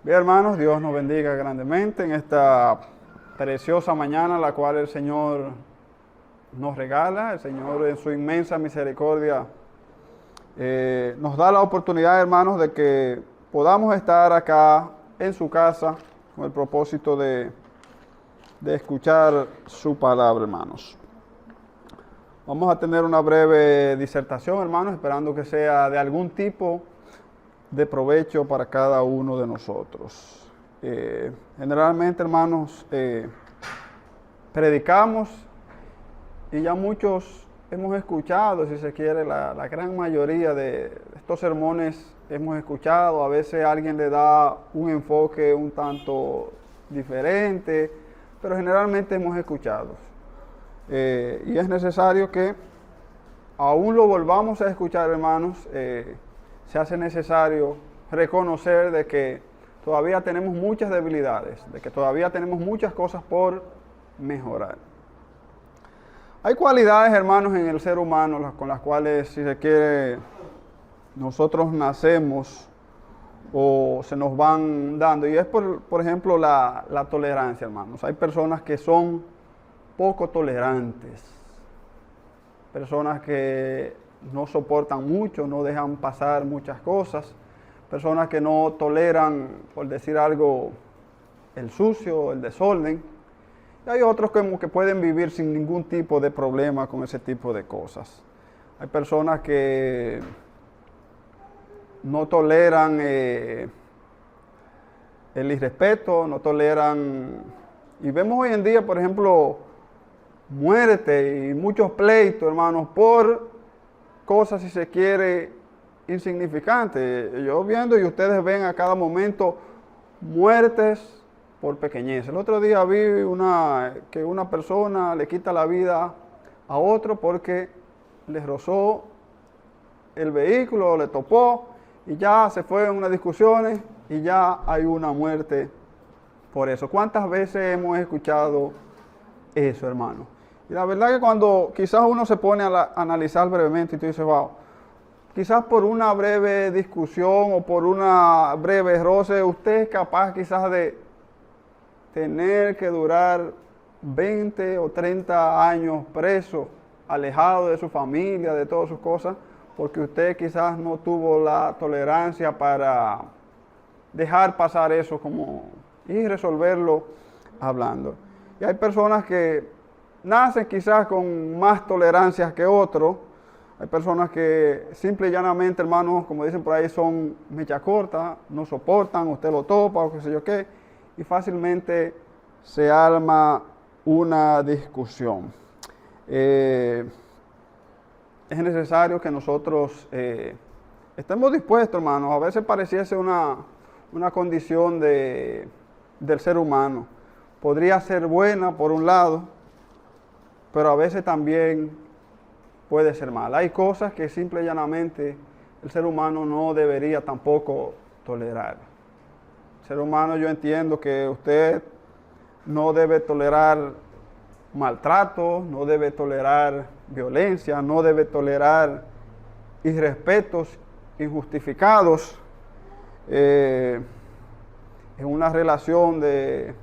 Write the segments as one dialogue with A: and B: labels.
A: Bien, hermanos, Dios nos bendiga grandemente en esta preciosa mañana, la cual el Señor nos regala. El Señor en su inmensa misericordia nos da la oportunidad, hermanos, de que podamos estar acá en su casa con el propósito de escuchar su palabra, hermanos. Vamos a tener una breve disertación, hermanos, esperando que sea de algún tipo de provecho para cada uno de nosotros. Generalmente, hermanos, predicamos y ya muchos hemos escuchado, si se quiere, la gran mayoría de estos sermones hemos escuchado. A veces alguien le da un enfoque un tanto diferente, pero generalmente hemos escuchado. Y es necesario que aún lo volvamos a escuchar, hermanos. Se hace necesario reconocer de que todavía tenemos muchas debilidades, de que todavía tenemos muchas cosas por mejorar. Hay cualidades, hermanos, en el ser humano con las cuales, si se quiere, nosotros nacemos o se nos van dando. Y es, por ejemplo, la tolerancia, hermanos. Hay personas que son poco tolerantes, personas que no soportan mucho, no dejan pasar muchas cosas, personas que no toleran, por decir algo, el sucio, el desorden. Y hay otros que pueden vivir sin ningún tipo de problema con ese tipo de cosas. Hay personas que no toleran el irrespeto, no toleran, y vemos hoy en día, por ejemplo, muerte y muchos pleitos, hermanos, por cosas, si se quiere, insignificantes. Yo viendo y ustedes ven a cada momento muertes por pequeñez. El otro día vi que una persona le quita la vida a otro porque le rozó el vehículo, le topó y ya se fue en unas discusiones y ya hay una muerte por eso. ¿Cuántas veces hemos escuchado eso, hermano? Y la verdad que cuando quizás uno se pone a analizar brevemente y tú dices, wow, quizás por una breve discusión o por una breve roce, usted es capaz quizás de tener que durar 20 o 30 años preso, alejado de su familia, de todas sus cosas, porque usted quizás no tuvo la tolerancia para dejar pasar eso y resolverlo hablando. Y hay personas que nacen quizás con más tolerancia que otros. Hay personas que simple y llanamente, hermanos, como dicen por ahí, son mecha corta, no soportan, usted lo topa o qué sé yo qué, y fácilmente se arma una discusión. Es necesario que nosotros estemos dispuestos, hermanos. A veces pareciese una condición del ser humano. Podría ser buena por un lado, pero a veces también puede ser mala. Hay cosas que simple y llanamente el ser humano no debería tampoco tolerar. El ser humano, yo entiendo que usted no debe tolerar maltrato, no debe tolerar violencia, no debe tolerar irrespetos injustificados en una relación de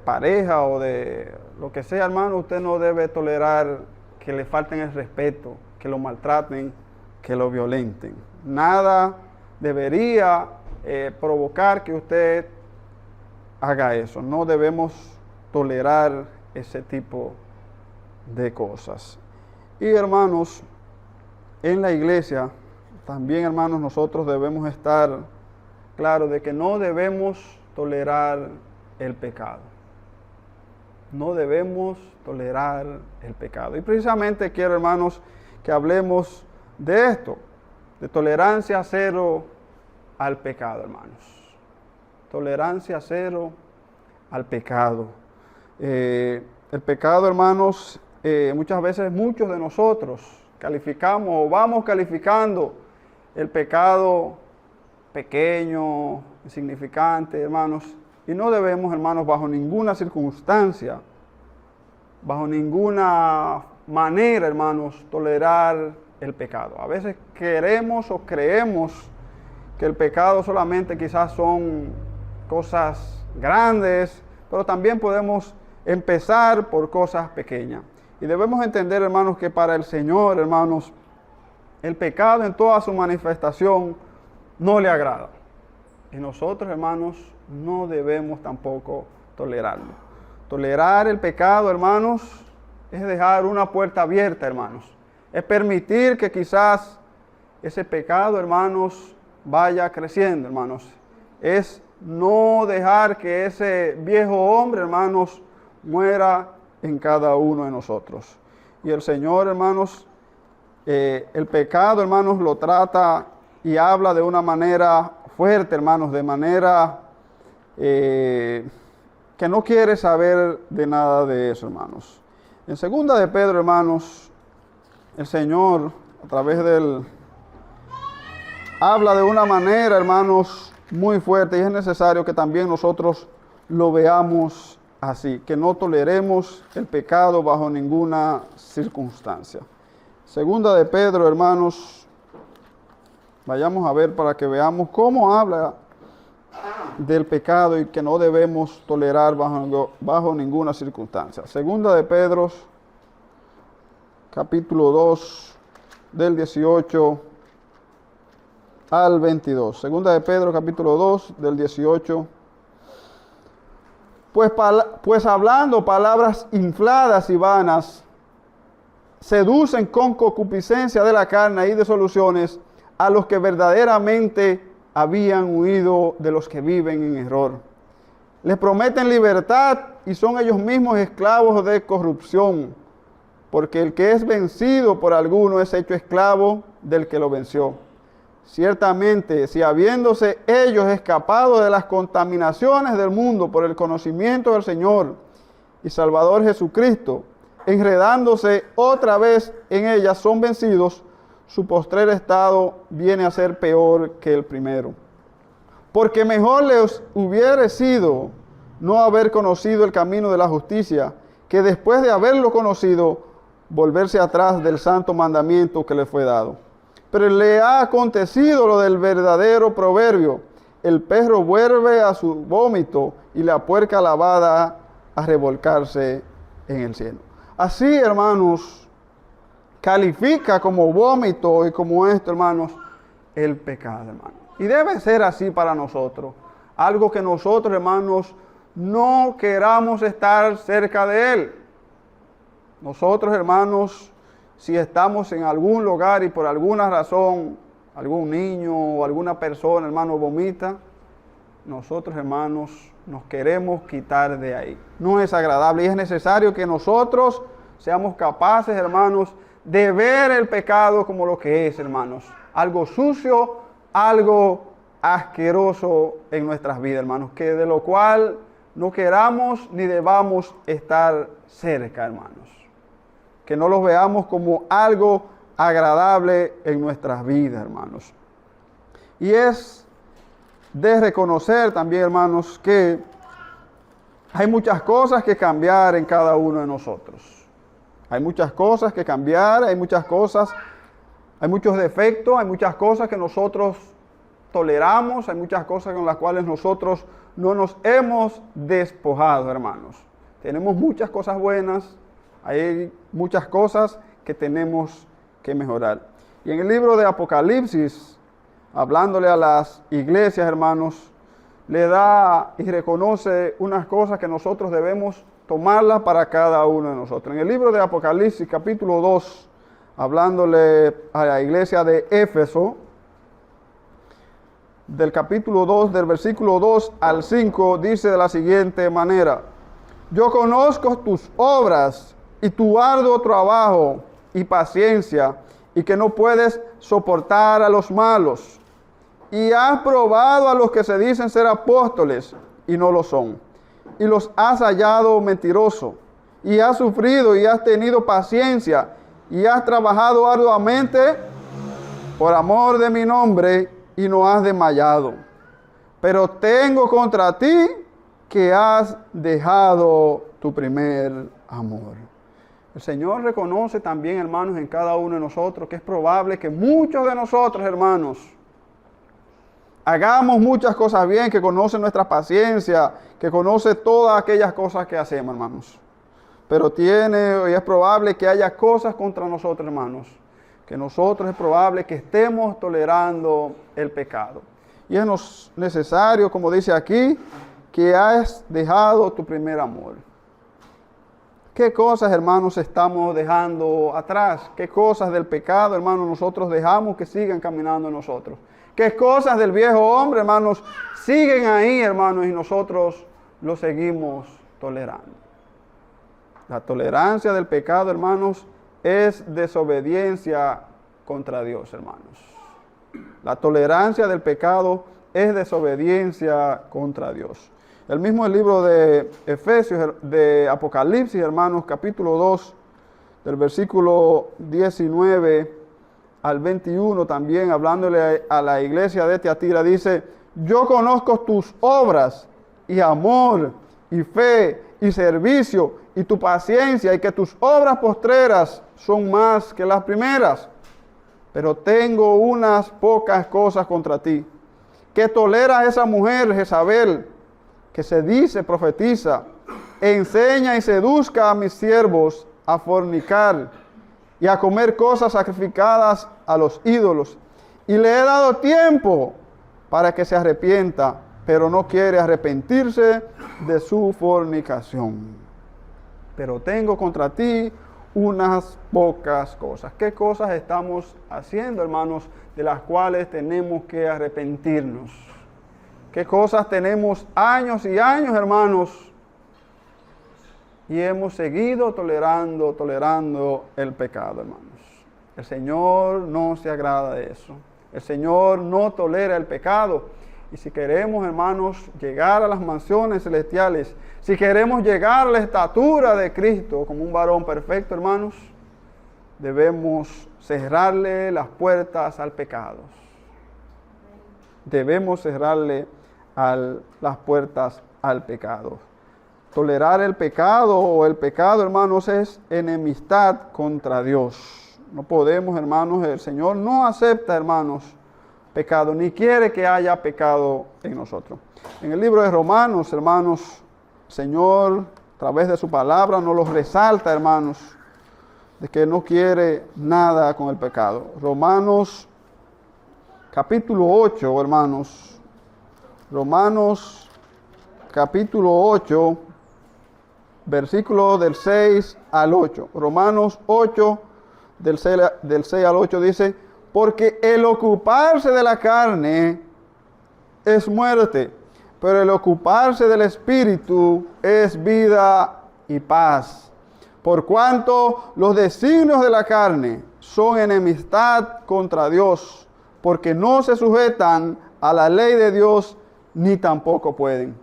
A: pareja o de lo que sea, hermano. Usted no debe tolerar que le falten el respeto, que lo maltraten, que lo violenten. Nada debería provocar que usted haga eso. No debemos tolerar ese tipo de cosas. Y, hermanos, en la iglesia también, hermanos, nosotros debemos estar claros de que no debemos tolerar el pecado. No debemos tolerar el pecado. Y precisamente quiero, hermanos, que hablemos de esto, de tolerancia cero al pecado, hermanos. Tolerancia cero al pecado. El pecado, hermanos, muchas veces muchos de nosotros calificamos o vamos calificando el pecado pequeño, insignificante, hermanos. Y no debemos, hermanos, bajo ninguna circunstancia, bajo ninguna manera, hermanos, tolerar el pecado. A veces queremos o creemos que el pecado solamente quizás son cosas grandes, pero también podemos empezar por cosas pequeñas. Y debemos entender, hermanos, que para el Señor, hermanos, el pecado en toda su manifestación no le agrada. Y nosotros, hermanos, no debemos tampoco tolerarlo. Tolerar el pecado, hermanos, es dejar una puerta abierta, hermanos. Es permitir que quizás ese pecado, hermanos, vaya creciendo, hermanos. Es no dejar que ese viejo hombre, hermanos, muera en cada uno de nosotros. Y el Señor, hermanos, el pecado, hermanos, lo trata y habla de una manera fuerte, hermanos, de manera que no quiere saber de nada de eso, hermanos. En segunda de Pedro, hermanos, el Señor, a través del habla de una manera, hermanos, muy fuerte, y es necesario que también nosotros lo veamos así, que no toleremos el pecado bajo ninguna circunstancia. Segunda de Pedro, hermanos, vayamos a ver para que veamos cómo habla del pecado y que no debemos tolerar bajo ninguna circunstancia. Segunda de Pedro, capítulo 2, del 18 al 22. Segunda de Pedro, capítulo 2, del 18. Pues hablando palabras infladas y vanas, seducen con concupiscencia de la carne y de soluciones a los que verdaderamente habían huido de los que viven en error. Les prometen libertad y son ellos mismos esclavos de corrupción, porque el que es vencido por alguno es hecho esclavo del que lo venció. Ciertamente, si habiéndose ellos escapado de las contaminaciones del mundo por el conocimiento del Señor y Salvador Jesucristo, enredándose otra vez en ellas, son vencidos, su postrer estado viene a ser peor que el primero. Porque mejor les hubiera sido no haber conocido el camino de la justicia, que después de haberlo conocido, volverse atrás del santo mandamiento que le fue dado. Pero le ha acontecido lo del verdadero proverbio: el perro vuelve a su vómito y la puerca lavada a revolcarse en el cielo. Así, hermanos, califica como vómito y como esto, hermanos, el pecado, hermanos. Y debe ser así para nosotros. Algo que nosotros, hermanos, no queramos estar cerca de él. Nosotros, hermanos, si estamos en algún lugar y por alguna razón algún niño o alguna persona, hermano, vomita, nosotros, hermanos, nos queremos quitar de ahí. No es agradable y es necesario que nosotros seamos capaces, hermanos, de ver el pecado como lo que es, hermanos. Algo sucio, algo asqueroso en nuestras vidas, hermanos, que de lo cual no queramos ni debamos estar cerca, hermanos. Que no los veamos como algo agradable en nuestras vidas, hermanos. Y es de reconocer también, hermanos, que hay muchas cosas que cambiar en cada uno de nosotros. Hay muchas cosas que cambiar, hay muchos defectos, hay muchas cosas que nosotros toleramos, hay muchas cosas con las cuales nosotros no nos hemos despojado, hermanos. Tenemos muchas cosas buenas, hay muchas cosas que tenemos que mejorar. Y en el libro de Apocalipsis, hablándole a las iglesias, hermanos, le da y reconoce unas cosas que nosotros debemos tomarlas para cada uno de nosotros. En el libro de Apocalipsis, capítulo 2, hablándole a la iglesia de Éfeso, del capítulo 2, del versículo 2 al 5, dice de la siguiente manera: yo conozco tus obras y tu arduo trabajo y paciencia, y que no puedes soportar a los malos, y has probado a los que se dicen ser apóstoles y no lo son, y los has hallado mentirosos, y has sufrido y has tenido paciencia, y has trabajado arduamente por amor de mi nombre, y no has desmayado. Pero tengo contra ti que has dejado tu primer amor. El Señor reconoce también, hermanos, en cada uno de nosotros que es probable que muchos de nosotros, hermanos, hagamos muchas cosas bien, que conoce nuestra paciencia, que conoce todas aquellas cosas que hacemos, hermanos. Pero y es probable que haya cosas contra nosotros, hermanos, que nosotros es probable que estemos tolerando el pecado. Y es necesario, como dice aquí, que has dejado tu primer amor. ¿Qué cosas, hermanos, estamos dejando atrás? ¿Qué cosas del pecado, hermanos, nosotros dejamos que sigan caminando en nosotros? ¿Qué cosas del viejo hombre, hermanos, siguen ahí, hermanos, y nosotros lo seguimos tolerando? La tolerancia del pecado, hermanos, es desobediencia contra Dios, hermanos. La tolerancia del pecado es desobediencia contra Dios. El mismo libro de Efesios, de Apocalipsis, hermanos, capítulo 2, del versículo 19 al 21, también hablándole a la iglesia de Tiatira, dice: yo conozco tus obras y amor y fe y servicio y tu paciencia, y que tus obras postreras son más que las primeras. Pero tengo unas pocas cosas contra ti, que toleras a esa mujer Jezabel, que se dice profetiza, e enseña y seduzca a mis siervos a fornicar y a comer cosas sacrificadas a los ídolos. Y le he dado tiempo para que se arrepienta, pero no quiere arrepentirse de su fornicación. Pero tengo contra ti unas pocas cosas. ¿Qué cosas estamos haciendo, hermanos, de las cuales tenemos que arrepentirnos? ¿Qué cosas tenemos años y años, hermanos, y hemos seguido tolerando el pecado, hermanos? El Señor no se agrada de eso. El Señor no tolera el pecado. Y si queremos, hermanos, llegar a las mansiones celestiales, si queremos llegar a la estatura de Cristo como un varón perfecto, hermanos, debemos cerrarle las puertas al pecado. Debemos cerrarle las puertas al pecado. Tolerar el pecado o el pecado, hermanos, es enemistad contra Dios. No podemos, hermanos, el Señor no acepta, hermanos, pecado, ni quiere que haya pecado en nosotros. En el libro de Romanos, hermanos, el Señor, a través de su palabra, nos lo resalta, hermanos, de que no quiere nada con el pecado. Romanos, capítulo 8, hermanos. Romanos, capítulo 8, versículo del 6 al 8. Romanos 8, del 6 al 8 dice: porque el ocuparse de la carne es muerte, pero el ocuparse del Espíritu es vida y paz. Por cuanto los designios de la carne son enemistad contra Dios, porque no se sujetan a la ley de Dios, ni tampoco pueden.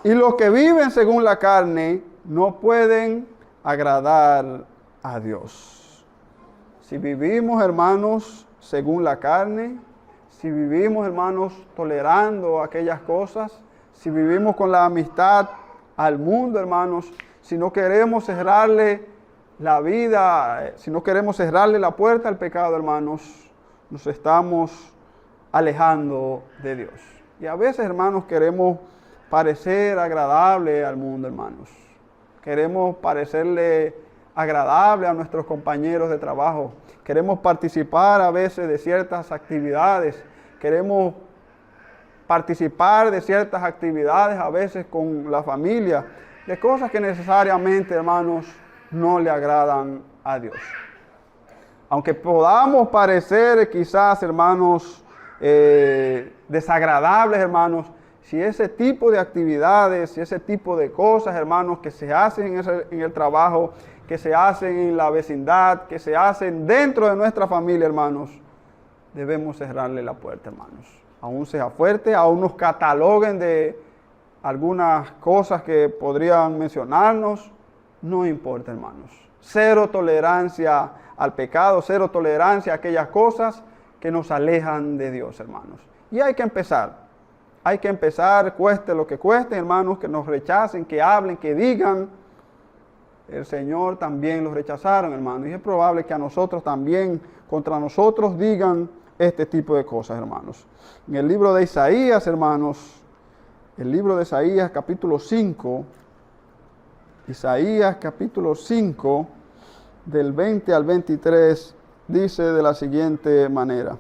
A: Y los que viven según la carne no pueden agradar a Dios. Si vivimos, hermanos, según la carne, si vivimos, hermanos, tolerando aquellas cosas, si vivimos con la amistad al mundo, hermanos, si no queremos cerrarle la vida, si no queremos cerrarle la puerta al pecado, hermanos, nos estamos alejando de Dios. Y a veces, hermanos, queremos parecer agradable al mundo, hermanos. Queremos parecerle agradable a nuestros compañeros de trabajo. Queremos participar a veces de ciertas actividades. Queremos participar de ciertas actividades a veces con la familia. De cosas que necesariamente, hermanos, no le agradan a Dios. Aunque podamos parecer quizás, hermanos, desagradables, hermanos, si ese tipo de actividades, si ese tipo de cosas, hermanos, que se hacen en el trabajo, que se hacen en la vecindad, que se hacen dentro de nuestra familia, hermanos, debemos cerrarle la puerta, hermanos. Aún sea fuerte, aún nos cataloguen de algunas cosas que podrían mencionarnos, no importa, hermanos. Cero tolerancia al pecado, cero tolerancia a aquellas cosas que nos alejan de Dios, hermanos. Y hay que empezar, cueste lo que cueste, hermanos, que nos rechacen, que hablen, que digan. El Señor también los rechazaron, hermanos. Y es probable que a nosotros también, contra nosotros digan este tipo de cosas, hermanos. En el libro de Isaías, hermanos, el libro de Isaías capítulo 5, Isaías capítulo 5, del 20 al 23, dice de la siguiente manera.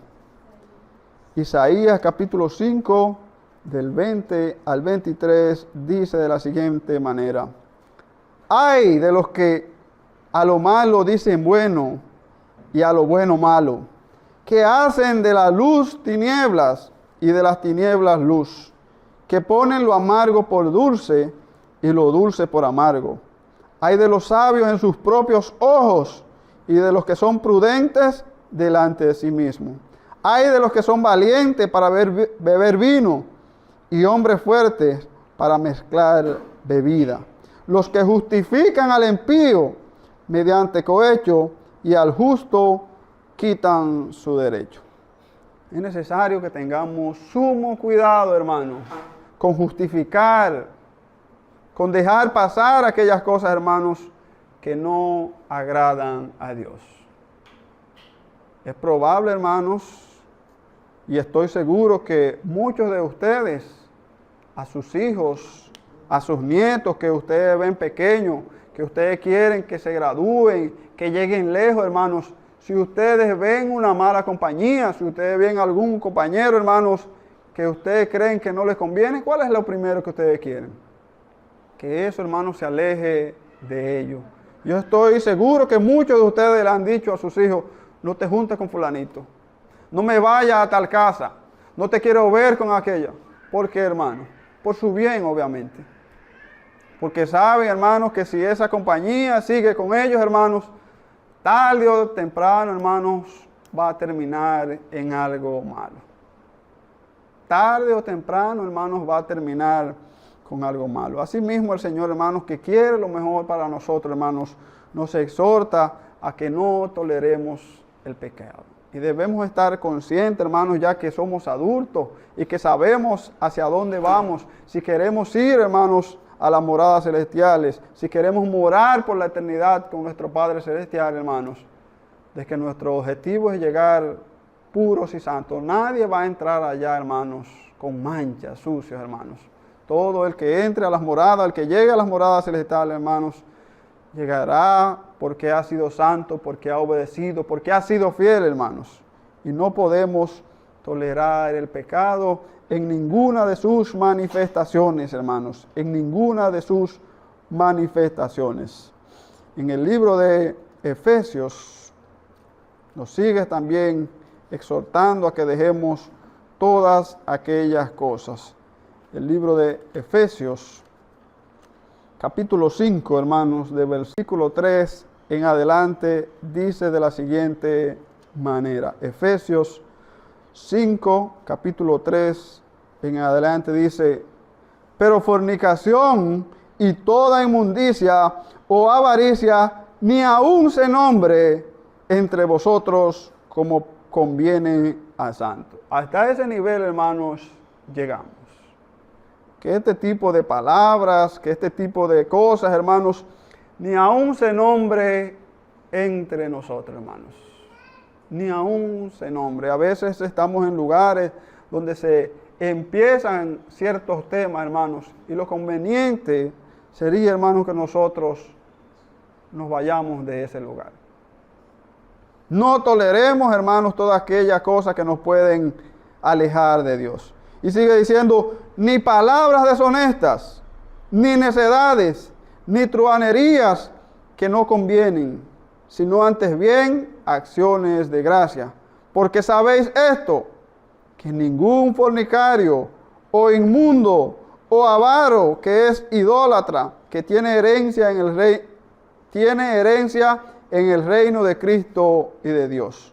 A: Isaías capítulo 5, del 20 al 23, dice de la siguiente manera. Ay de los que a lo malo dicen bueno y a lo bueno malo, que hacen de la luz tinieblas y de las tinieblas luz, que ponen lo amargo por dulce y lo dulce por amargo. Ay de los sabios en sus propios ojos y de los que son prudentes delante de sí mismos. Ay de los que son valientes para beber vino y hombres fuertes para mezclar bebida. Los que justifican al impío mediante cohecho y al justo quitan su derecho. Es necesario que tengamos sumo cuidado, hermanos, con justificar, con dejar pasar aquellas cosas, hermanos, que no agradan a Dios. Es probable, hermanos, y estoy seguro que muchos de ustedes, a sus hijos, a sus nietos que ustedes ven pequeños, que ustedes quieren que se gradúen, que lleguen lejos, hermanos, si ustedes ven una mala compañía, si ustedes ven algún compañero, hermanos, que ustedes creen que no les conviene, ¿cuál es lo primero que ustedes quieren? Que eso, hermanos, se aleje de ellos. Yo estoy seguro que muchos de ustedes le han dicho a sus hijos, no te juntes con fulanito, no me vayas a tal casa, no te quiero ver con aquella. ¿Por qué, hermano? Por su bien, obviamente. Porque saben, hermanos, que si esa compañía sigue con ellos, hermanos, tarde o temprano, hermanos, va a terminar en algo malo. Tarde o temprano, hermanos, va a terminar con algo malo. Asimismo, el Señor, hermanos, que quiere lo mejor para nosotros, hermanos, nos exhorta a que no toleremos el pecado. Y debemos estar conscientes, hermanos, ya que somos adultos y que sabemos hacia dónde vamos. Si queremos ir, hermanos, a las moradas celestiales, si queremos morar por la eternidad con nuestro Padre Celestial, hermanos, de que nuestro objetivo es llegar puros y santos. Nadie va a entrar allá, hermanos, con manchas, sucios, hermanos. Todo el que entre a las moradas, el que llegue a las moradas celestiales, hermanos, llegará porque ha sido santo, porque ha obedecido, porque ha sido fiel, hermanos. Y no podemos tolerar el pecado en ninguna de sus manifestaciones, hermanos. En ninguna de sus manifestaciones. En el libro de Efesios nos sigue también exhortando a que dejemos todas aquellas cosas. El libro de Efesios, capítulo 5, hermanos, de versículo 3 en adelante, dice de la siguiente manera. Efesios 5, capítulo 3 en adelante dice, pero fornicación y toda inmundicia o avaricia ni aun se nombre entre vosotros como conviene a santo. Hasta ese nivel, hermanos, llegamos. Que este tipo de palabras, que este tipo de cosas, hermanos, ni aún se nombre entre nosotros, hermanos. Ni aún se nombre. A veces estamos en lugares donde se empiezan ciertos temas, hermanos, y lo conveniente sería, hermanos, que nosotros nos vayamos de ese lugar. No toleremos, hermanos, todas aquellas cosas que nos pueden alejar de Dios. Y sigue diciendo, ni palabras deshonestas, ni necedades, ni truhanerías que no convienen, sino antes bien acciones de gracia. Porque sabéis esto, que ningún fornicario, o inmundo, o avaro, que es idólatra, que tiene herencia en el reino de Cristo y de Dios.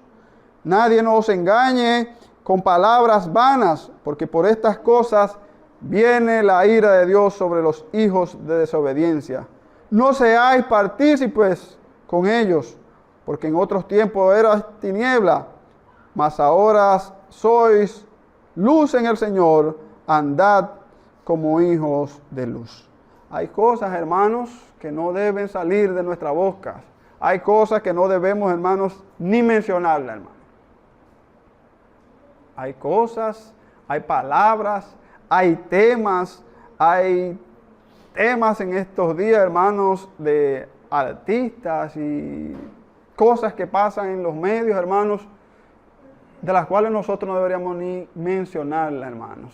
A: Nadie nos engañe con palabras vanas, porque por estas cosas viene la ira de Dios sobre los hijos de desobediencia. No seáis partícipes con ellos, porque en otros tiempos eras tiniebla, mas ahora sois luz en el Señor, andad como hijos de luz. Hay cosas, hermanos, que no deben salir de nuestra boca. Hay cosas que no debemos, hermanos, ni mencionarlas, hermanos. Hay cosas, hay palabras, hay temas en estos días, hermanos, de artistas y cosas que pasan en los medios, hermanos, de las cuales nosotros no deberíamos ni mencionarlas, hermanos.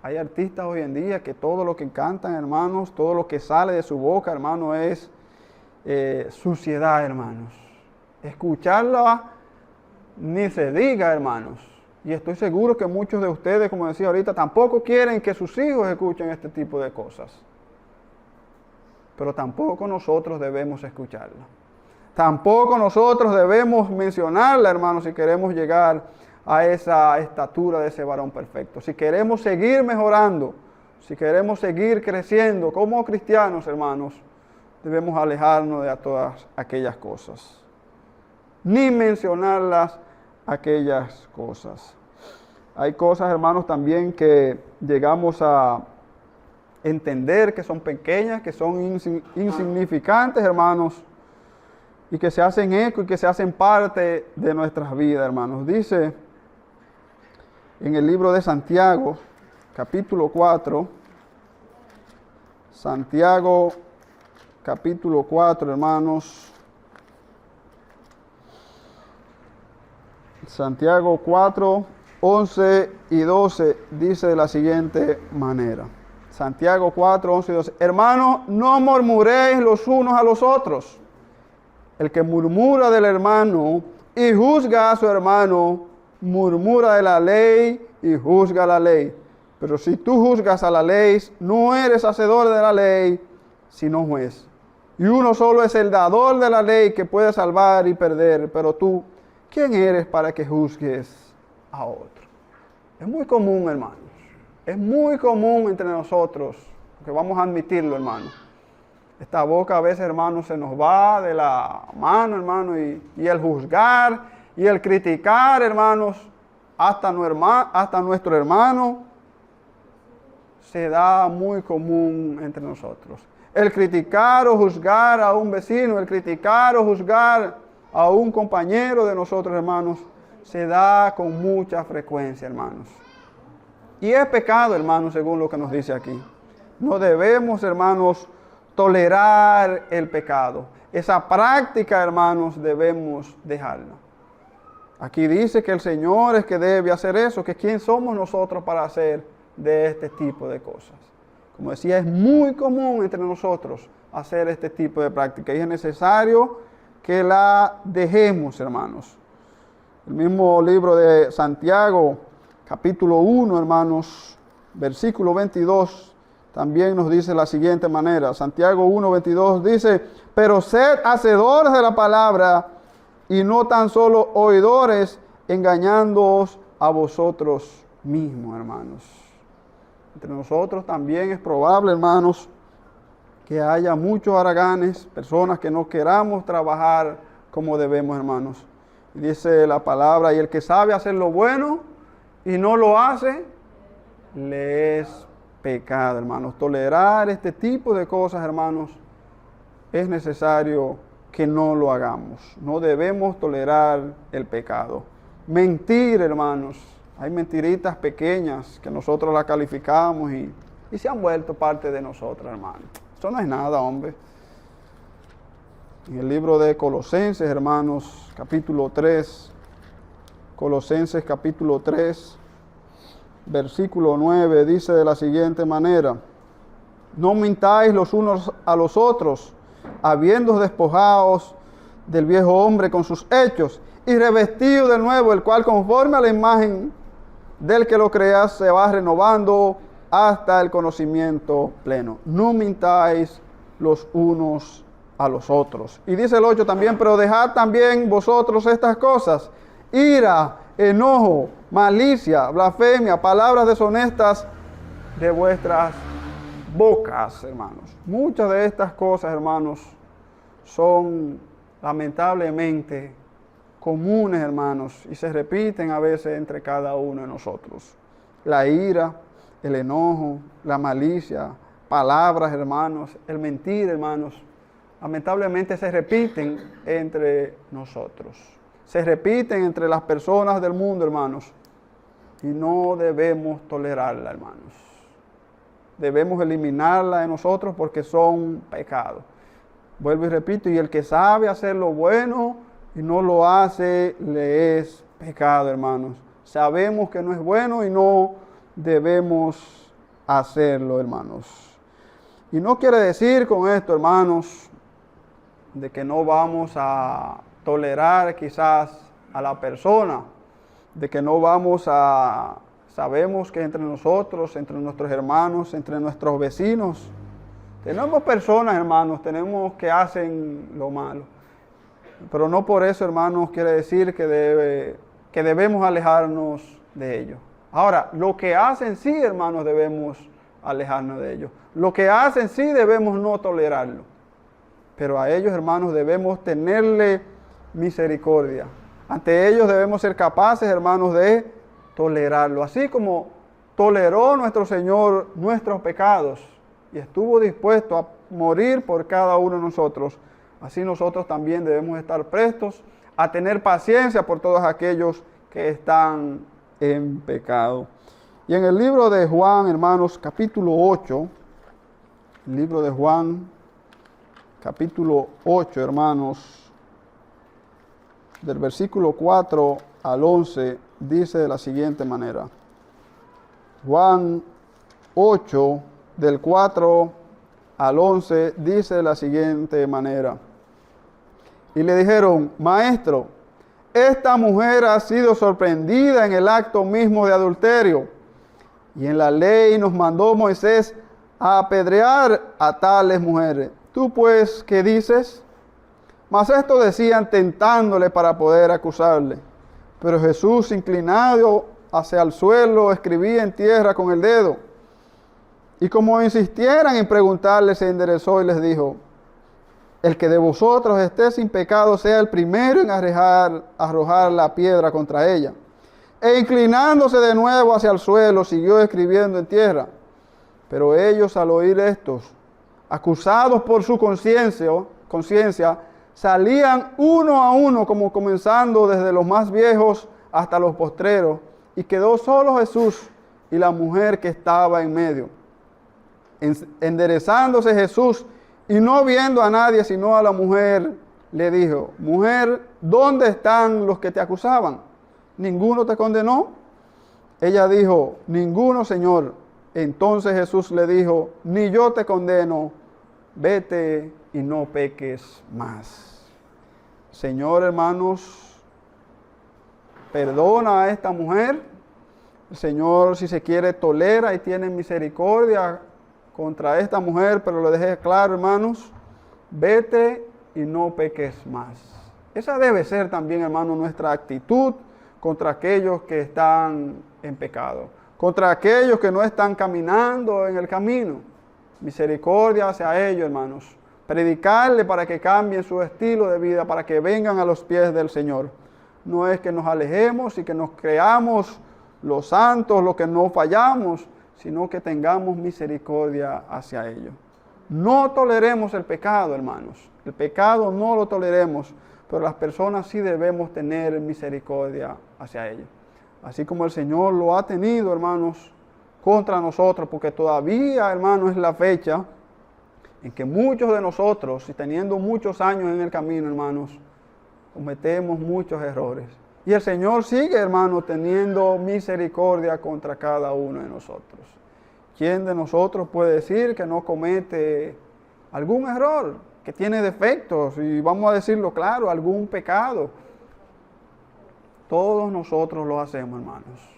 A: Hay artistas hoy en día que todo lo que cantan, hermanos, todo lo que sale de su boca, hermano, es suciedad, hermanos. Escucharla ni se diga, hermanos. Y estoy seguro que muchos de ustedes, como decía ahorita, tampoco quieren que sus hijos escuchen este tipo de cosas. Pero tampoco nosotros debemos escucharla. Tampoco nosotros debemos mencionarla, hermanos, si queremos llegar a esa estatura de ese varón perfecto. Si queremos seguir mejorando, si queremos seguir creciendo como cristianos, hermanos, debemos alejarnos de todas aquellas cosas. Ni mencionarlas aquellas cosas. Hay cosas, hermanos, también que llegamos a entender que son pequeñas, que son insignificantes, hermanos, y que se hacen eco y que se hacen parte de nuestras vidas, hermanos. Dice en el libro de Santiago, capítulo 4, Santiago, capítulo 4, hermanos. Santiago 4, 11 y 12 dice de la siguiente manera. Santiago 4, 11 y 12. Hermanos, no murmuréis los unos a los otros. El que murmura del hermano y juzga a su hermano, murmura de la ley y juzga la ley. Pero si tú juzgas a la ley, no eres hacedor de la ley, sino juez. Y uno solo es el dador de la ley que puede salvar y perder. Pero tú, ¿quién eres para que juzgues a otro? Es muy común, hermanos. Es muy común entre nosotros, que vamos a admitirlo, hermanos. Esta boca a veces, hermanos, se nos va de la mano, hermano, y el juzgar y el criticar, hermanos, hasta nuestro hermano, se da muy común entre nosotros. El criticar o juzgar a un vecino, el criticar o juzgar a un compañero de nosotros, hermanos, se da con mucha frecuencia, hermanos. Y es pecado, hermanos, según lo que nos dice aquí. No debemos, hermanos, tolerar el pecado. Esa práctica, hermanos, debemos dejarla. Aquí dice que el Señor es que debe hacer eso, que quién somos nosotros para hacer de este tipo de cosas. Como decía, es muy común entre nosotros hacer este tipo de práctica y es necesario que la dejemos, hermanos. El mismo libro de Santiago, capítulo 1, hermanos, versículo 22, también nos dice de la siguiente manera. Santiago 1, 22 dice, pero sed hacedores de la palabra y no tan solo oidores, engañándoos a vosotros mismos, hermanos. Entre nosotros también es probable, hermanos, que haya muchos haraganes, personas que no queramos trabajar como debemos, hermanos. Y dice la palabra, y el que sabe hacer lo bueno y no lo hace, le es pecado, hermanos. Tolerar este tipo de cosas, hermanos, es necesario que no lo hagamos. No debemos tolerar el pecado. Mentir, hermanos. Hay mentiritas pequeñas que nosotros las calificamos y se han vuelto parte de nosotros, hermanos. Eso no es nada, hombre. En el libro de Colosenses, hermanos, capítulo 3, Colosenses capítulo 3, versículo 9, dice de la siguiente manera, no mintáis los unos a los otros, habiendo despojados del viejo hombre con sus hechos, y revestido de nuevo, el cual conforme a la imagen del que lo crea, se va renovando hasta el conocimiento pleno. No mintáis los unos a los otros. Y dice el 8 también, pero dejad también vosotros estas cosas, ira, enojo, malicia, blasfemia, palabras deshonestas de vuestras bocas, hermanos. Muchas de estas cosas, hermanos, son lamentablemente comunes, hermanos, y se repiten a veces entre cada uno de nosotros. La ira, el enojo, la malicia, palabras, hermanos, el mentir, hermanos, lamentablemente se repiten entre nosotros. se repiten entre las personas del mundo, hermanos. Y no debemos tolerarla, hermanos. Debemos eliminarla de nosotros porque son pecados. Vuelvo y repito, y el que sabe hacer lo bueno y no lo hace, le es pecado, hermanos. Sabemos que no es bueno y no debemos hacerlo, hermanos. Y no quiere decir con esto, hermanos, de que no vamos a tolerar quizás a la persona, de que no vamos a... Sabemos que entre nosotros, entre nuestros hermanos, entre nuestros vecinos, tenemos personas, hermanos, tenemos que hacen lo malo. Pero no por eso, hermanos, quiere decir que debemos alejarnos de ellos. Ahora, lo que hacen sí, hermanos, debemos alejarnos de ellos. Lo que hacen sí debemos no tolerarlo. Pero a ellos, hermanos, debemos tenerle misericordia. Ante ellos debemos ser capaces, hermanos, de tolerarlo. Así como toleró nuestro Señor nuestros pecados y estuvo dispuesto a morir por cada uno de nosotros, así nosotros también debemos estar prestos a tener paciencia por todos aquellos que están en pecado. Y en el libro de Juan, hermanos, capítulo 8, el libro de Juan, capítulo 8, hermanos, del versículo 4 al 11, dice de la siguiente manera. Juan 8, del 4 al 11, dice de la siguiente manera. Y le dijeron: Maestro, esta mujer ha sido sorprendida en el acto mismo de adulterio. Y en la ley nos mandó Moisés a apedrear a tales mujeres. ¿Tú pues qué dices? Mas esto decían tentándole para poder acusarle. Pero Jesús, inclinado hacia el suelo, escribía en tierra con el dedo. Y como insistieran en preguntarle, se enderezó y les dijo: El que de vosotros esté sin pecado sea el primero en arrojar la piedra contra ella. E inclinándose de nuevo hacia el suelo, siguió escribiendo en tierra. Pero ellos, al oír estos, acusados por su conciencia, salían uno a uno, como comenzando desde los más viejos hasta los postreros, y quedó solo Jesús y la mujer que estaba en medio. Enderezándose Jesús y no viendo a nadie sino a la mujer, le dijo: Mujer, ¿dónde están los que te acusaban? ¿Ninguno te condenó? Ella dijo: Ninguno, Señor. Entonces Jesús le dijo: Ni yo te condeno, vete y no peques más. Señor, hermanos, perdona a esta mujer. El Señor, si se quiere, tolera y tiene misericordia contra esta mujer, pero lo dejé claro, hermanos: vete y no peques más. Esa debe ser también, hermanos, nuestra actitud contra aquellos que están en pecado, contra aquellos que no están caminando en el camino. Misericordia hacia ellos, hermanos. Predicarle para que cambien su estilo de vida, para que vengan a los pies del Señor. No es que nos alejemos y que nos creamos los santos, los que no fallamos, sino que tengamos misericordia hacia ellos. No toleremos el pecado, hermanos. El pecado no lo toleremos, pero las personas sí debemos tener misericordia hacia ellos. Así como el Señor lo ha tenido, hermanos, contra nosotros, porque todavía, hermanos, es la fecha en que muchos de nosotros, y teniendo muchos años en el camino, hermanos, cometemos muchos errores. Y el Señor sigue, hermanos, teniendo misericordia contra cada uno de nosotros. ¿Quién de nosotros puede decir que no comete algún error, que tiene defectos, y vamos a decirlo claro, algún pecado? Todos nosotros lo hacemos, hermanos.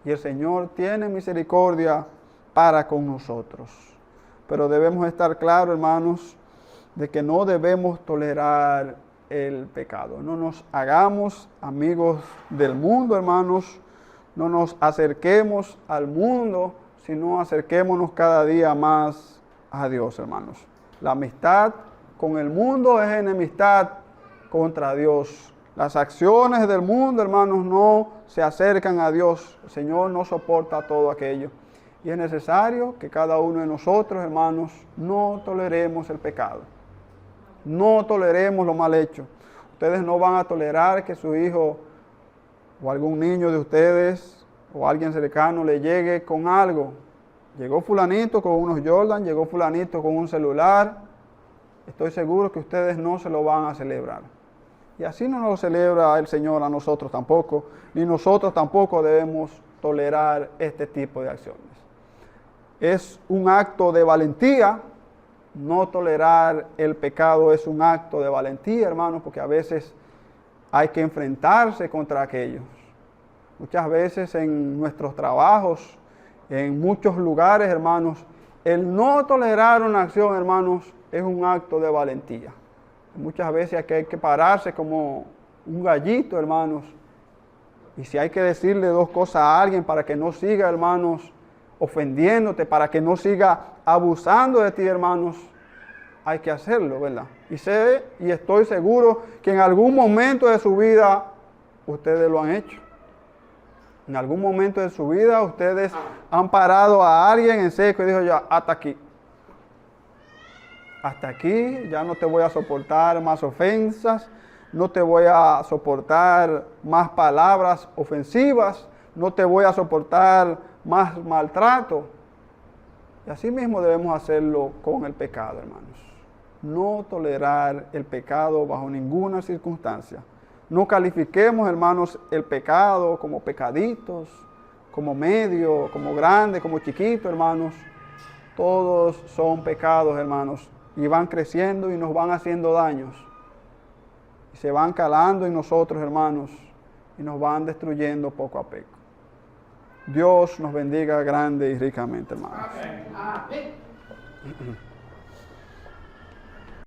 A: Y el Señor tiene misericordia para con nosotros. Pero debemos estar claros, hermanos, de que no debemos tolerar el pecado. No nos hagamos amigos del mundo, hermanos. No nos acerquemos al mundo, sino acerquémonos cada día más a Dios, hermanos. La amistad con el mundo es enemistad contra Dios. Las acciones del mundo, hermanos, no se acercan a Dios. El Señor no soporta todo aquello. Y es necesario que cada uno de nosotros, hermanos, no toleremos el pecado. No toleremos lo mal hecho. Ustedes no van a tolerar que su hijo o algún niño de ustedes o alguien cercano le llegue con algo. Llegó fulanito con unos Jordan, llegó fulanito con un celular. Estoy seguro que ustedes no se lo van a celebrar. Y así no lo celebra el Señor a nosotros tampoco, ni nosotros tampoco debemos tolerar este tipo de acciones. Es un acto de valentía. No tolerar el pecado es un acto de valentía, hermanos, porque a veces hay que enfrentarse contra aquellos. Muchas veces en nuestros trabajos, en muchos lugares, hermanos, el no tolerar una acción, hermanos, es un acto de valentía. Muchas veces hay que pararse como un gallito, hermanos, y si hay que decirle dos cosas a alguien para que no siga, hermanos, ofendiéndote, para que no siga abusando de ti, hermanos, hay que hacerlo, ¿verdad? Y estoy seguro que en algún momento de su vida ustedes lo han hecho. En algún momento de su vida ustedes han parado a alguien en seco y dijo ya, hasta aquí. Hasta aquí, ya no te voy a soportar más ofensas, no te voy a soportar más palabras ofensivas, no te voy a soportar más maltrato. Y así mismo debemos hacerlo con el pecado, hermanos. No tolerar el pecado bajo ninguna circunstancia. No califiquemos, hermanos, el pecado como pecaditos, como medio, como grande, como chiquito, hermanos. Todos son pecados, hermanos, y van creciendo y nos van haciendo daños. Y se van calando en nosotros, hermanos, y nos van destruyendo poco a poco. Dios nos bendiga grande y ricamente, hermanos. Amén.